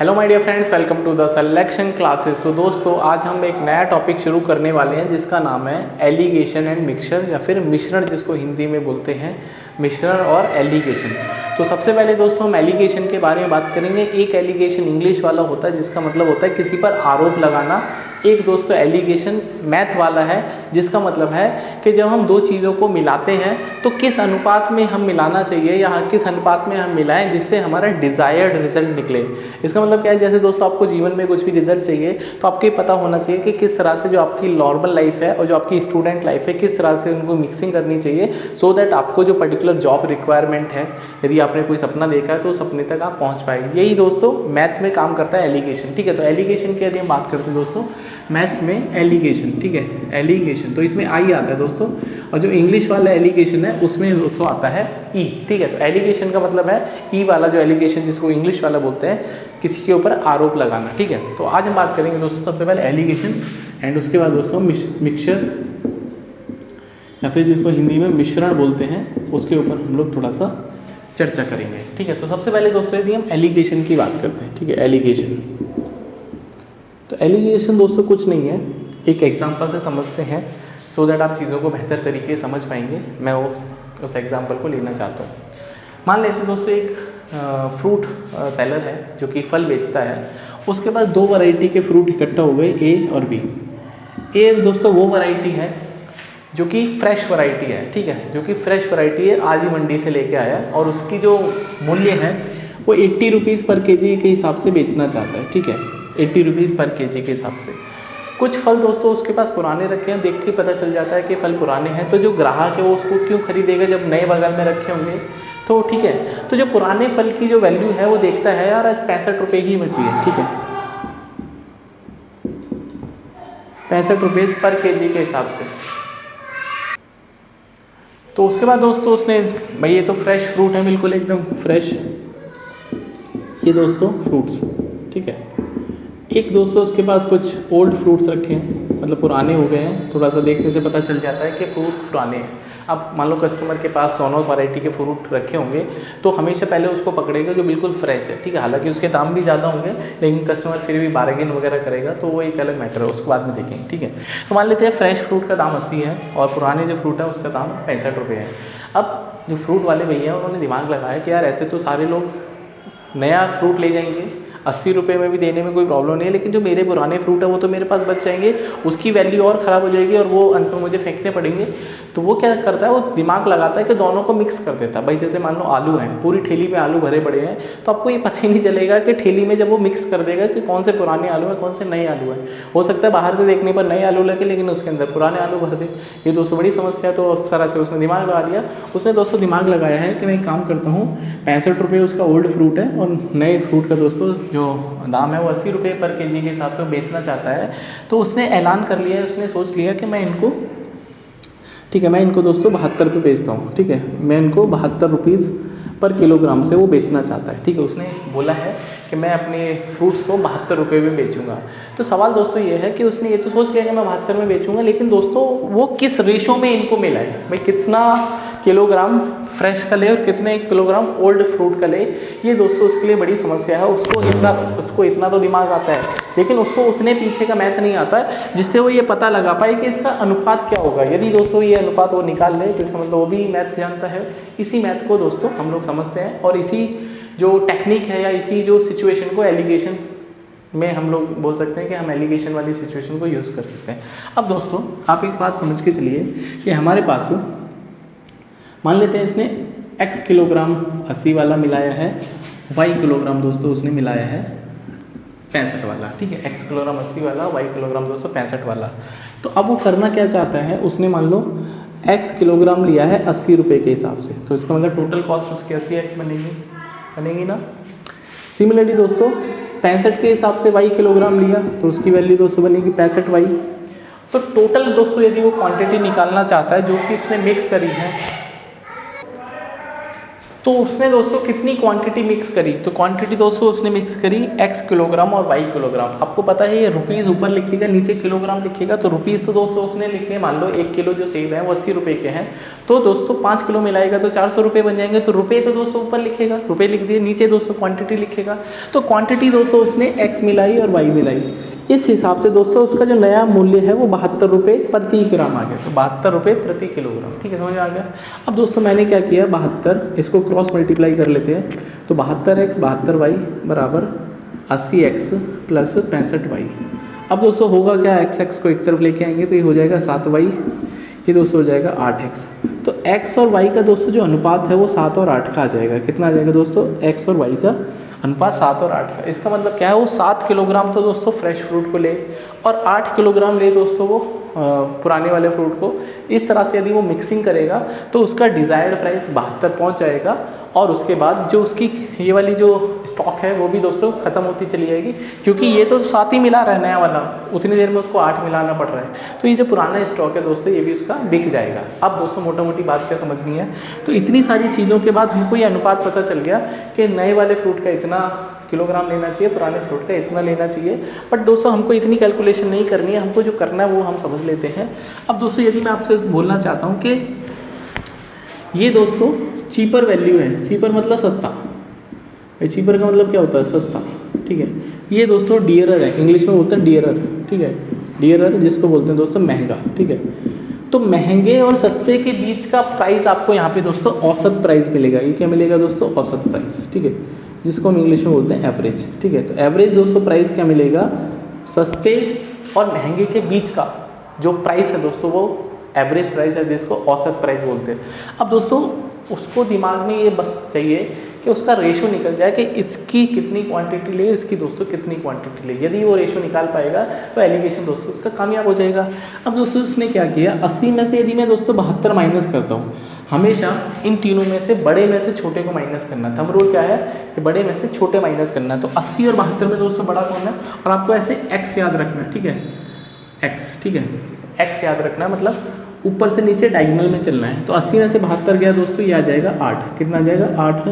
Hello my dear friends, welcome to the selection classes. तो दोस्तों आज हम एक नया टॉपिक शुरू करने वाले हैं जिसका नाम है एलिगेशन एंड मिक्सचर या फिर मिश्रण, जिसको हिंदी में बोलते हैं मिश्रण और एलिगेशन। तो सबसे पहले दोस्तों हम एलिगेशन के बारे में बात करेंगे। एक एलिगेशन इंग्लिश वाला होता है जिसका मतलब होता है किसी पर आरोप लगाना। एक दोस्तों एलिगेशन मैथ वाला है जिसका मतलब है कि जब हम दो चीज़ों को मिलाते हैं तो किस अनुपात में हम मिलाना चाहिए या किस अनुपात में हम मिलाएं जिससे हमारा डिज़ायर्ड रिजल्ट निकले। इसका मतलब क्या है, जैसे दोस्तों आपको जीवन में कुछ भी रिजल्ट चाहिए तो आपको ये पता होना चाहिए कि किस तरह से जो आपकी नॉर्मल लाइफ है और जो आपकी स्टूडेंट लाइफ है किस तरह से उनको मिक्सिंग करनी चाहिए, सो दैट आपको जो पर्टिकुलर जॉब रिक्वायरमेंट है, यदि आपने कोई सपना देखा है तो उस सपने तक आप पहुँच पाएंगे। यही दोस्तों मैथ में काम करता है एलिगेशन। ठीक है, तो एलिगेशन की यदि हम बात करते हैं दोस्तों मैथ्स में एलिगेशन, ठीक है एलिगेशन, तो इसमें आई आता है दोस्तों, और जो इंग्लिश वाला एलिगेशन है उसमें दोस्तों आता है ई। ठीक है, तो एलिगेशन का मतलब है ई वाला जो एलिगेशन जिसको इंग्लिश वाला बोलते हैं, किसी के ऊपर आरोप लगाना। ठीक है, तो आज हम बात करेंगे दोस्तों सबसे पहले एलिगेशन एंड उसके बाद दोस्तों मिक्सचर या फिर जिसको हिंदी में मिश्रण बोलते हैं, उसके ऊपर हम लोग थोड़ा सा चर्चा करेंगे। ठीक है, तो सबसे पहले दोस्तों यदि हम एलिगेशन की बात करते हैं, ठीक है एलिगेशन, तो एलिगेशन दोस्तों कुछ नहीं है, एक एग्जांपल से समझते हैं सो दैट आप चीज़ों को बेहतर तरीके से समझ पाएंगे। मैं उस एग्जांपल को लेना चाहता हूँ। मान लेते हैं दोस्तों एक फ्रूट सेलर है जो कि फल बेचता है, उसके पास दो वैरायटी के फ्रूट इकट्ठा हो गए, ए और बी। ए दोस्तों वो वैरायटी है जो कि फ्रेश वैरायटी है, ठीक है, जो कि फ्रेश वैरायटी है, आज ही मंडी से लेके आया और उसकी जो मूल्य है वो 80 रुपीज़ पर केजी के हिसाब से बेचना चाहता है। ठीक है, 80 रुपीज़ पर केजी के हिसाब से। कुछ फल दोस्तों उसके पास पुराने रखे हैं, देख के पता चल जाता है कि फल पुराने हैं, तो जो ग्राहक है वो उसको क्यों खरीदेगा जब नए बगल में रखे होंगे। तो ठीक है, तो जो पुराने फल की जो वैल्यू है वो देखता है, यार आज 65 रुपये ही बची है, ठीक है 65 रुपीज़ पर केजी के हिसाब से। तो उसके बाद दोस्तों उसने, भाई ये तो फ्रेश फ्रूट है, बिल्कुल एकदम फ्रेश ये दोस्तों फ्रूट्स, ठीक है। एक दोस्तों उसके पास कुछ ओल्ड फ्रूट्स रखे हैं, मतलब पुराने हो गए हैं, थोड़ा सा देखने से पता चल जाता है कि फ्रूट पुराने हैं। अब मान लो कस्टमर के पास दोनों वैरायटी के फ्रूट रखे होंगे तो हमेशा पहले उसको पकड़ेगा जो बिल्कुल फ्रेश है, ठीक है, हालांकि उसके दाम भी ज़्यादा होंगे लेकिन कस्टमर फिर भी बार्गेन वगैरह करेगा, तो वो एक अलग मैटर है, उसके बाद में देखेंगे। ठीक है, तो मान लेते हैं फ्रेश फ्रूट का दाम 80 है और पुराने जो फ्रूट है उसका दाम 65 रुपये है। अब जो फ्रूट वाले भैया उन्होंने दिमाग लगाया कि यार ऐसे तो सारे लोग नया फ्रूट ले जाएंगे, 80 रुपये में भी देने में कोई प्रॉब्लम नहीं है, लेकिन जो मेरे पुराने फ्रूट है वो तो मेरे पास बच जाएंगे, उसकी वैल्यू और ख़राब हो जाएगी और वो अंत में मुझे फेंकने पड़ेंगे। तो वो क्या करता है, वो दिमाग लगाता है कि दोनों को मिक्स कर देता है। भाई जैसे मान लो आलू हैं, पूरी ठेली में आलू भरे पड़े हैं, तो आपको ये पता ही नहीं चलेगा कि ठेली में जब वो मिक्स कर देगा कि कौन से पुराने आलू हैं कौन से नए आलू हैं। हो सकता है बाहर से देखने पर नए आलू लगे लेकिन उसके अंदर पुराने आलू भर दे। ये दोस्तों बड़ी समस्या। तो उस तरह से उसने दिमाग लगा लिया। उसने दोस्तों दिमाग लगाया है कि मैं एक काम करता हूँ, 65 रुपये उसका ओल्ड फ्रूट है और नए फ्रूट का दोस्तों जो दाम है वो 80 रुपये पर केजी के हिसाब से बेचना चाहता है। तो उसने ऐलान कर लिया है, उसने सोच लिया कि मैं इनको, ठीक है, मैं इनको दोस्तों 72 पे बेचता हूँ। ठीक है, मैं इनको 72 रुपीज़ पर किलोग्राम से वो बेचना चाहता है। ठीक है, उसने बोला है कि मैं अपने फ्रूट्स को 72 रुपये में बेचूंगा। तो सवाल दोस्तों ये है कि उसने ये तो सोच लिया कि मैं 72 में बेचूंगा, लेकिन दोस्तों वो किस रेशो में इनको मिला है, भाई कितना किलोग्राम फ्रेश का ले और कितने किलोग्राम ओल्ड फ्रूट का ले, ये दोस्तों उसके लिए बड़ी समस्या है। उसको इतना तो दिमाग आता है लेकिन उसको उतने पीछे का मैथ नहीं आता है जिससे वो ये पता लगा पाए कि इसका अनुपात क्या होगा। यदि दोस्तों ये अनुपात वो निकाल ले तो इसका मतलब वो भी मैथ जानता है। इसी मैथ को दोस्तों हम लोग समझते हैं और इसी जो टेक्निक है या इसी जो सिचुएशन को एलिगेशन में हम लोग बोल सकते हैं कि हम एलिगेशन वाली सिचुएशन को यूज़ कर सकते हैं। अब दोस्तों आप एक बात समझ के चलिए कि हमारे पास मान लेते हैं इसने x किलोग्राम 80 वाला मिलाया है, y किलोग्राम दोस्तों उसने मिलाया है 65 वाला। ठीक है, x किलोग्राम 80 वाला, y किलोग्राम दोस्तों 65 वाला। तो अब वो करना क्या चाहता है, उसने मान लो x किलोग्राम लिया है 80 रुपये के हिसाब से, तो इसका मतलब टोटल कॉस्ट उसकी 80x बनेगी ना। सिमिलरली दोस्तों 65 के हिसाब से y किलोग्राम लिया तो उसकी वैल्यू दोस्तों बनेगी 65y। तो टोटल दोस्तों यदि वो क्वांटिटी निकालना चाहता है जो कि इसने मिक्स करी है, तो उसने दोस्तों कितनी क्वांटिटी मिक्स करी, तो क्वांटिटी दोस्तों उसने मिक्स करी x किलोग्राम और y किलोग्राम। आपको पता है ये रुपीज़ ऊपर लिखेगा नीचे किलोग्राम लिखेगा, तो रुपीज़ तो दोस्तों उसने लिखे, मान लो 1 किलो जो सेब है वो 80 रुपये के हैं, तो दोस्तों 5 किलो मिलाएगा तो 400 रुपये बन जाएंगे। तो रुपये तो दोस्तों ऊपर लिखेगा, रुपये लिख दिए, नीचे दोस्तों क्वांटिटी लिखेगा। तो क्वांटिटी दोस्तों उसने x मिलाई और y मिलाई, इस हिसाब से दोस्तों उसका जो नया मूल्य है वो 72 रुपये प्रति ग्राम आ गया। तो 72 रुपये प्रति किलोग्राम, ठीक है, समझ आ गया। अब दोस्तों मैंने क्या किया, 72 इसको क्रॉस मल्टीप्लाई कर लेते हैं। तो 72x 72y बराबर 80x प्लस 65y। अब दोस्तों होगा क्या, x को एक तरफ लेके आएंगे तो ये हो जाएगा 7y, ये दोस्तों हो जाएगा 8x। तो x और y का दोस्तों जो अनुपात है वो 7 और 8 का आ जाएगा। कितना आ जाएगा दोस्तों, x और y का अनुपात 7 और 8 का। इसका मतलब क्या है, वो 7 किलोग्राम तो दोस्तों फ्रेश फ्रूट को ले और 8 किलोग्राम ले दोस्तों वो पुराने वाले फ्रूट को। इस तरह से यदि वो मिक्सिंग करेगा तो उसका डिज़ायर्ड प्राइस 72 पहुंच जाएगा। और उसके बाद जो उसकी ये वाली जो स्टॉक है वो भी दोस्तों ख़त्म होती चली जाएगी, क्योंकि ये तो 7 ही मिला रहा है नया वाला, उतनी देर में उसको 8 मिलाना पड़ रहा है। तो ये जो पुराना स्टॉक है दोस्तों ये भी उसका बिक जाएगा। अब दोस्तों मोटा मोटी बात क्या समझनी है, तो इतनी सारी चीज़ों के बाद हमको ये अनुपात पता चल गया कि नए वाले फ्रूट का इतना किलोग्राम लेना चाहिए, पुराने फ्रूट का इतना लेना चाहिए। बट दोस्तों हमको इतनी कैलकुलेशन नहीं करनी है, हमको जो करना है वो हम समझ लेते हैं। अब दोस्तों यदि मैं आपसे बोलना चाहता हूँ कि ये दोस्तों चीपर वैल्यू है, चीपर मतलब सस्ता, चीपर का मतलब क्या होता है, सस्ता, ठीक है। ये दोस्तों डियरर है, इंग्लिश में बोलते हैं डियरर, ठीक है, डियरर जिसको बोलते हैं दोस्तों महंगा, ठीक है। तो महंगे और सस्ते के बीच का प्राइस आपको यहाँ पे दोस्तों औसत प्राइस मिलेगा। ये क्या मिलेगा दोस्तों, औसत प्राइस, ठीक है, जिसको हम इंग्लिश में बोलते हैं एवरेज, ठीक है। तो एवरेज दोस्तों प्राइस क्या मिलेगा, सस्ते और महंगे के बीच का जो प्राइस है दोस्तों वो एवरेज प्राइस है, जिसको औसत प्राइस बोलते हैं। अब दोस्तों उसको दिमाग में ये बस चाहिए कि उसका रेशो निकल जाए कि इसकी कितनी क्वांटिटी ले, इसकी दोस्तों कितनी क्वांटिटी ले। यदि वो रेशो निकाल पाएगा तो एलिगेशन दोस्तों उसका कामयाब हो जाएगा। अब दोस्तों उसने क्या किया, 80 में से यदि मैं दोस्तों 72 माइनस करता हूँ, हमेशा इन तीनों में से बड़े में से छोटे को माइनस करना। थंब रूल क्या है कि बड़े में से छोटे माइनस करना है। तो 80 और 72 में दोस्तों बड़ा कौन है, और आपको ऐसे x याद रखना है, ठीक है, x, ठीक है, x याद रखना है, मतलब ऊपर से नीचे डायगोनल में चलना है। तो 80 में से 72 गया दोस्तों, ये आ जाएगा 8। कितना आ जाएगा, 8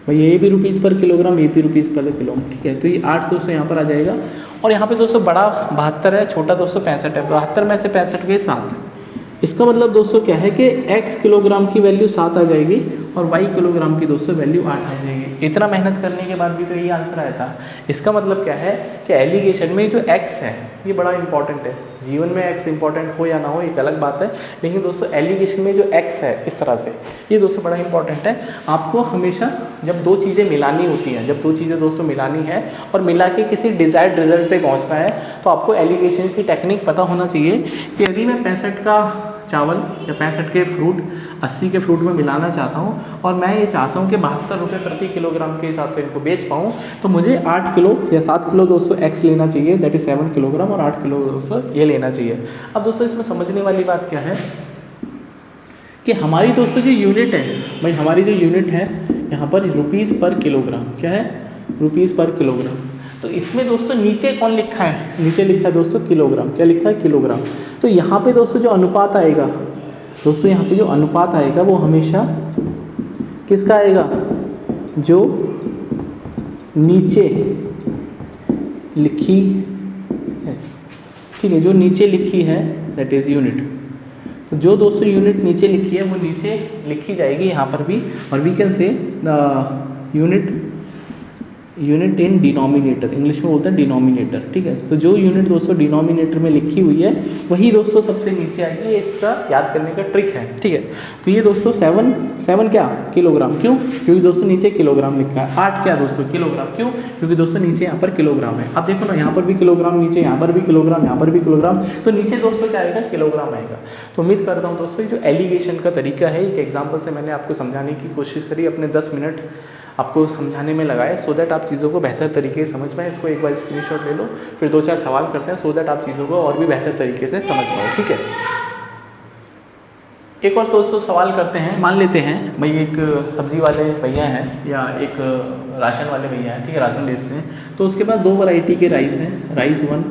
भाई, ये भी रुपीज़ पर किलोग्राम, ये भी रुपीज़ पर किलो, ठीक है। तो ये 8 दोस्तों यहाँ पर आ जाएगा। और यहाँ पे दोस्तों बड़ा 72 है, छोटा दोस्तों 65 है। 72 में से 65 गए 7। इसका मतलब दोस्तों क्या है कि x किलोग्राम की वैल्यू 7 आ जाएगी और y किलोग्राम की दोस्तों वैल्यू 8 आ जाएगी। इतना मेहनत करने के बाद भी तो यही आंसर आया था। इसका मतलब क्या है कि एलिगेशन में जो x है ये बड़ा इंपॉर्टेंट है। जीवन में x इंपॉर्टेंट हो या ना हो एक अलग बात है, लेकिन दोस्तों एलिगेशन में जो x है इस तरह से, ये दोस्तों बड़ा इंपॉर्टेंट है। आपको हमेशा जब दो चीज़ें मिलानी होती हैं, जब दो चीज़ें दोस्तों मिलानी है और मिला के किसी डिज़ायर्ड रिजल्ट पे पहुंचना है, तो आपको एलिगेशन की टेक्निक पता होना चाहिए कि यदि मैं 65 का चावल या 65 के फ्रूट 80 के फ्रूट में मिलाना चाहता हूँ और मैं ये चाहता हूँ कि 72 रुपये प्रति किलोग्राम के हिसाब से इनको बेच पाऊँ, तो मुझे 8 किलो या 7 किलो दोस्तों x लेना चाहिए, दैट इज़ 7 किलोग्राम, और 8 किलो दोस्तों ये लेना चाहिए। अब दोस्तों इसमें समझने वाली बात क्या है कि हमारी दोस्तों जो यूनिट है, भाई हमारी जो यूनिट है यहाँ पर रुपीज़ पर किलोग्राम, क्या है, रुपीज़ पर किलोग्राम। तो इसमें दोस्तों नीचे कौन लिखा है, नीचे लिखा है दोस्तों किलोग्राम, क्या लिखा है, किलोग्राम। तो यहाँ पे दोस्तों जो अनुपात आएगा दोस्तों, यहाँ पे जो अनुपात आएगा वो हमेशा किसका आएगा, जो नीचे लिखी है, ठीक है, जो नीचे लिखी है दैट इज़ यूनिट। तो जो दोस्तों यूनिट नीचे लिखी है वो नीचे लिखी जाएगी यहाँ पर भी, और we can say unit in denominator, English में बोलते हैं डिनोमिनेटर, ठीक है। तो जो यूनिट दोस्तों डिनोमिनेटर में लिखी हुई है वही दोस्तों सबसे नीचे आएगी। ये इसका याद करने का ट्रिक है, ठीक है। तो ये दोस्तों 7 क्या, किलोग्राम, क्यों, क्योंकि दोस्तों नीचे किलोग्राम लिखा है। 8 क्या दोस्तों, किलोग्राम, क्यों, क्योंकि दोस्तों नीचे यहाँ पर किलोग्राम है। अब देखो ना, यहाँ पर भी किलोग्राम, नीचे यहाँ पर भी किलोग्राम, यहाँ पर भी किलोग्राम, तो नीचे दोस्तों क्या आएगा, किलोग्राम आएगा। तो उम्मीद करता हूँ दोस्तों जो एलिगेशन का तरीका है, एक एग्जाम्पल से मैंने आपको समझाने की कोशिश करी, अपने 10 मिनट आपको समझाने में लगाए, सो दैट आप चीज़ों को बेहतर तरीके से समझ पाएँ। इसको एक बार स्क्रीनशॉट ले लो, फिर 2-4 सवाल करते हैं, सो दैट आप चीज़ों को और भी बेहतर तरीके से समझ पाओ, ठीक है। एक और दोस्तों सवाल करते हैं, मान लेते हैं भाई एक सब्जी वाले भैया हैं या एक राशन वाले भैया हैं, ठीक है, राशन बेचते हैं। तो उसके पास 2 वैरायटी के राइस हैं, राइस 1,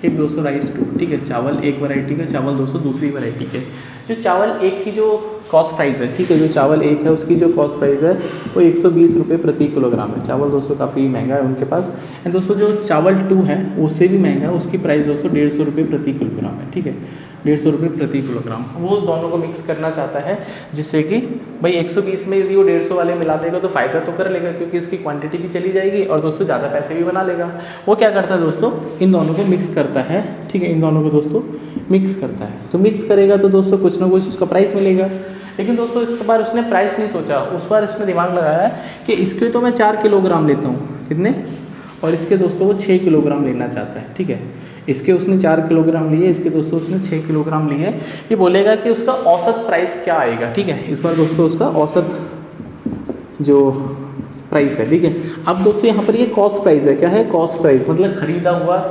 एक दोस्तों राइस 2, ठीक है। चावल एक वैरायटी का, चावल दोस्तों दूसरी वैरायटी के। जो चावल एक की जो कॉस्ट प्राइस है, ठीक है, जो चावल एक है उसकी जो कॉस्ट प्राइस है वो 120 रुपये प्रति किलोग्राम है। चावल दोस्तों काफ़ी महंगा है उनके पास। एंड दोस्तों जो चावल 2 है उससे भी महंगा है, उसकी प्राइस दोस्तों 150 रुपये प्रति किलोग्राम है, ठीक है। 150 रुपये प्रति किलोग्राम। वो दोनों को मिक्स करना चाहता है, जिससे कि भाई 120 में यदि वो 150 वाले मिला देगा तो फ़ायदा तो कर लेगा, क्योंकि उसकी क्वांटिटी भी चली जाएगी और दोस्तों ज़्यादा पैसे भी बना लेगा। वो क्या करता है दोस्तों, इन दोनों को मिक्स करता है, ठीक है, इन दोनों को दोस्तों मिक्स करता है। तो मिक्स करेगा तो दोस्तों कुछ ना कुछ उसका प्राइस मिलेगा। लेकिन दोस्तों इस बार उसने प्राइस नहीं सोचा, उस बार इसने दिमाग लगाया कि इसके तो मैं 4 किलोग्राम लेता हूँ, कितने, और इसके दोस्तों वो 6 किलोग्राम लेना चाहता है, ठीक है। इसके उसने 4 किलोग्राम लिए, इसके दोस्तों उसने 6 किलोग्राम लिए। ये बोलेगा कि उसका औसत प्राइस क्या आएगा, ठीक है। इस बार दोस्तों उसका औसत जो प्राइस है, ठीक है। अब दोस्तों यहाँ पर ये कॉस्ट प्राइस है, क्या है, कॉस्ट प्राइस मतलब खरीदा हुआ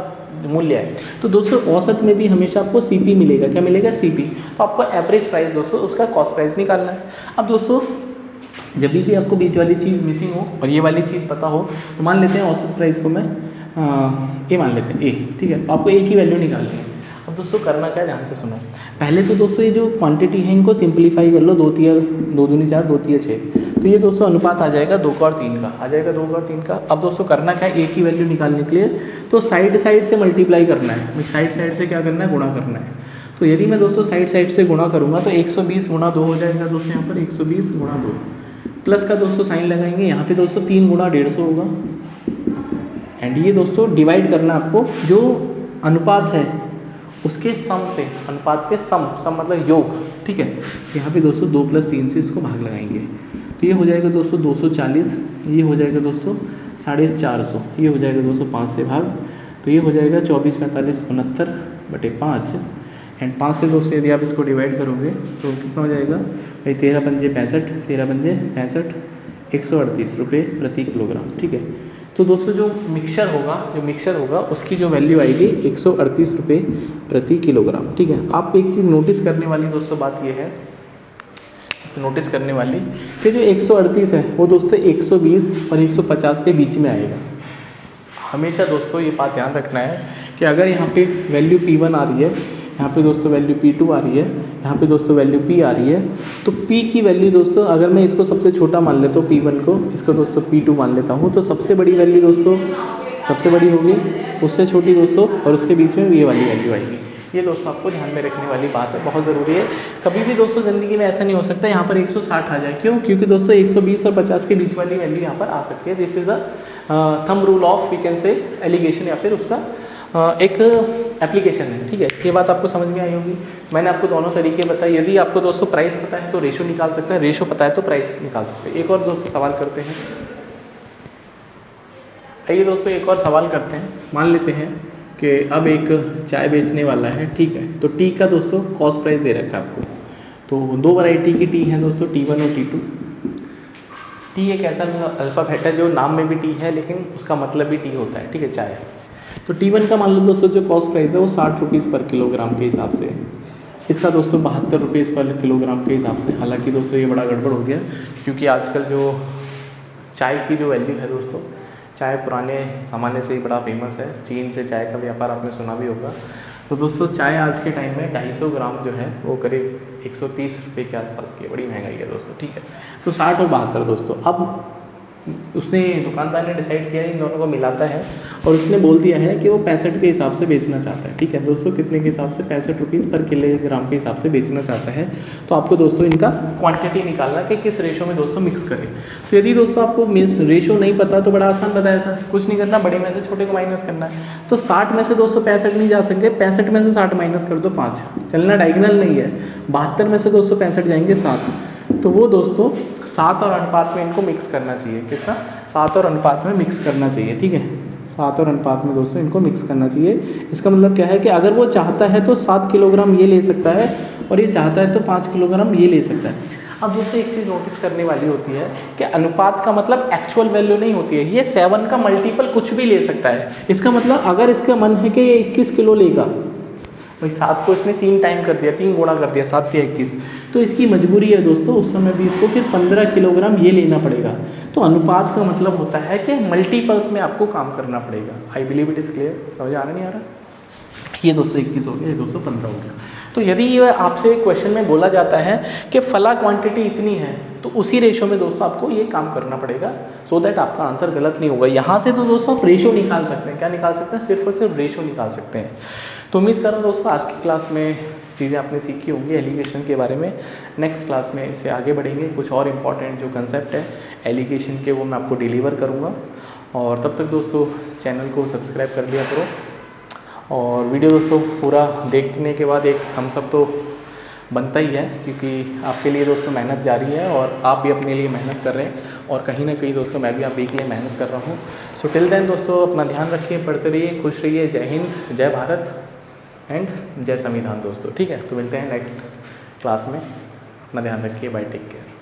मूल्य है। तो दोस्तों औसत में भी हमेशा आपको सीपी मिलेगा, क्या मिलेगा, सीपी। तो आपको एवरेज प्राइस दोस्तों उसका कॉस्ट प्राइस निकालना है। अब दोस्तों जब भी आपको बीच वाली चीज़ मिसिंग हो और ये वाली चीज़ पता हो, तो मान लेते हैं औसत प्राइस को मैं ए मान लेते हैं, ए, ठीक है। तो आपको ए की वैल्यू निकालनी है। अब दोस्तों करना क्या है, ध्यान से सुनो। पहले तो दोस्तों ये जो क्वांटिटी है इनको सिंप्लीफाई कर लो, 2 तिया 2 दूनी 4, 2 तिया 6। तो ये दोस्तों अनुपात आ जाएगा 2 का और 3 का, आ जाएगा 2 का और 3 का। अब दोस्तों करना क्या है, ए की वैल्यू निकालने के लिए तो साइड साइड से मल्टीप्लाई करना है, साइड साइड से क्या करना है, गुणा करना है। तो यदि मैं दोस्तों साइड साइड से गुणा करूँगा तो 120 गुणा 2 हो जाएगा दोस्तों, यहाँ पर 120 गुणा 2 प्लस का दोस्तों साइन लगाएंगे, यहाँ पे दोस्तों 3 गुणा 150 होगा। एंड ये दोस्तों डिवाइड करना आपको, जो अनुपात है उसके सम से, अनुपात के सम मतलब योग, ठीक है। यहाँ पे दोस्तों 2 + 3 से इसको भाग लगाएंगे, तो ये हो जाएगा दोस्तों 240, ये हो जाएगा दोस्तों 450, ये हो जाएगा दोस्तों 5 से भाग, तो ये हो जाएगा 24, 45, 69/5। एंड 5 से दोस्तों यदि आप इसको डिवाइड करोगे तो कितना हो जाएगा भाई, 13 पंजे 65, 13 पंजे 65, 138 रुपये प्रति किलोग्राम, ठीक है। तो दोस्तों जो मिक्सचर होगा उसकी जो वैल्यू आएगी 138 रुपये प्रति किलोग्राम, ठीक है। आपको एक चीज़ नोटिस करने वाली दोस्तों बात ये है, नोटिस करने वाली कि जो 138 है वो दोस्तों 120 और 150 के बीच में आएगा। हमेशा दोस्तों ये बात ध्यान रखना है कि अगर यहाँ पे वैल्यू P1 आ रही है, यहाँ पे दोस्तों वैल्यू P2 आ रही है, यहाँ पे दोस्तों वैल्यू P आ रही है, तो P की वैल्यू दोस्तों अगर मैं इसको सबसे छोटा मान लेता हूँ P1 को, इसको दोस्तों P2 मान लेता हूँ, तो सबसे बड़ी वैल्यू दोस्तों सबसे बड़ी होगी, उससे छोटी दोस्तों, और उसके बीच में ये वाली वैल्यू आएगी। ये दोस्तों आपको ध्यान में रखने वाली बात है, बहुत ज़रूरी है। कभी भी दोस्तों ज़िंदगी में ऐसा नहीं हो सकता यहाँ पर 160 आ जाए, क्यों, क्योंकि दोस्तों 120 और 50 के बीच वाली वैल्यू यहाँ पर आ सकती है। This is a thumb rule of we can say allegation, या फिर उसका एक एप्लीकेशन है, ठीक है। ये बात आपको समझ में आई होगी। मैंने आपको दोनों तरीके बताए। यदि आपको दोस्तों प्राइस पता है तो रेशो निकाल सकते हैं, रेशो पता है तो प्राइस निकाल सकते हैं। एक और दोस्तों सवाल करते हैं, आइए दोस्तों एक और सवाल करते हैं। मान लेते हैं कि अब एक चाय बेचने वाला है, ठीक है। तो टी का दोस्तों कॉस्ट प्राइस दे रखा है आपको। तो 2 वैरायटी की टी है दोस्तों, T1 और T2। टी एक ऐसा अल्फ़ाबेट है जो नाम में भी टी है लेकिन उसका मतलब भी टी होता है, ठीक है, चाय। तो T1 का मान लो दोस्तों जो कॉस्ट प्राइस है वो 60 रुपीज़ पर किलोग्राम के हिसाब से, इसका दोस्तों 72 रुपीज़ पर किलोग्राम के हिसाब से। हालांकि दोस्तों ये बड़ा गड़बड़ हो गया, क्योंकि आजकल जो चाय की जो वैल्यू है दोस्तों, चाय पुराने ज़माने से ही बड़ा फेमस है। चीन से चाय का व्यापार आपने सुना भी होगा। तो दोस्तों चाय आज के टाइम में 250 ग्राम जो है वो करीब 130 रुपये के आसपास की बड़ी महंगाई है दोस्तों, ठीक है। तो 60 और 72 दोस्तों। अब उसने दुकानदार ने डिसाइड किया इन दोनों को मिलाता है और उसने बोल दिया है कि वो 65 के हिसाब से बेचना चाहता है, ठीक है दोस्तों। कितने के हिसाब से, 65 रुपीज़ पर किलोग्राम के हिसाब से बेचना चाहता है। तो आपको दोस्तों इनका क्वांटिटी निकालना कि किस रेशो में दोस्तों मिक्स करें। तो यदि दोस्तों आपको रेशो नहीं पता तो बड़ा आसान बताया था, कुछ नहीं करना, बड़े में से छोटे को माइनस करना है। तो 60 में से दोस्तों 65 नहीं जा सकते, 65 में से 60 माइनस कर दो 5, चलना डायगोनल नहीं है। 72 में से दोस्तों 65 जाएंगे 7, तो वो दोस्तों 7 और अनुपात में इनको मिक्स करना चाहिए। कितना, 7 और अनुपात में मिक्स करना चाहिए, ठीक है। 7 और अनुपात में दोस्तों इनको मिक्स करना चाहिए। इसका मतलब क्या है कि अगर वो चाहता है तो 7 किलोग्राम ये ले सकता है और ये चाहता है तो 5 किलोग्राम ये ले सकता है। अब दोस्तों एक चीज़ नोटिस करने वाली होती है कि अनुपात का मतलब एक्चुअल वैल्यू नहीं होती है, ये 7 का मल्टीपल कुछ भी ले सकता है। इसका मतलब अगर इसका मन है कि ये 21 किलो लेगा, भाई 7 को इसने 3 टाइम कर दिया, 3 गुणा कर दिया, 7 या 21, तो इसकी मजबूरी है दोस्तों उस समय भी इसको फिर 15 किलोग्राम ये लेना पड़ेगा। तो अनुपात का मतलब होता है कि मल्टीपल्स में आपको काम करना पड़ेगा। I believe it is clear, समझ आ रहा नहीं आ रहा। ये दोस्तों 21 हो गया, ये दोस्तों 15 हो गया। तो यदि ये आपसे क्वेश्चन में बोला जाता है कि फला क्वांटिटी इतनी है, तो उसी रेशो में दोस्तों आपको ये काम करना पड़ेगा, सो दैट आपका आंसर गलत नहीं होगा। यहाँ से तो दोस्तों आप रेशो निकाल सकते हैं, क्या निकाल सकते हैं, सिर्फ और सिर्फ रेशो निकाल सकते हैं। तो उम्मीद कर रहा हूँ दोस्तों आज की क्लास में चीज़ें आपने सीखी होंगी एलिगेशन के बारे में। नेक्स्ट क्लास में इससे आगे बढ़ेंगे, कुछ और इम्पॉर्टेंट जो कंसेप्ट है एलिगेशन के वो मैं आपको डिलीवर करूँगा। और तब तक दोस्तों चैनल को सब्सक्राइब कर लिया करो, और वीडियो दोस्तों पूरा देखने के बाद एक थम्स अप तो बनता ही है, क्योंकि आपके लिए दोस्तों मेहनत जारी है और आप भी अपने लिए मेहनत कर रहे हैं, और कहीं ना कहीं दोस्तों मैं भी आप के लिए मेहनत कर रहा हूँ। सो टिल देन दोस्तों अपना ध्यान रखिए, पढ़ते रहिए, खुश रहिए। जय हिंद, जय भारत एंड जय संविधान दोस्तों। ठीक है, तो मिलते हैं नेक्स्ट क्लास में। अपना ध्यान रखिए, बाय, टेक केयर।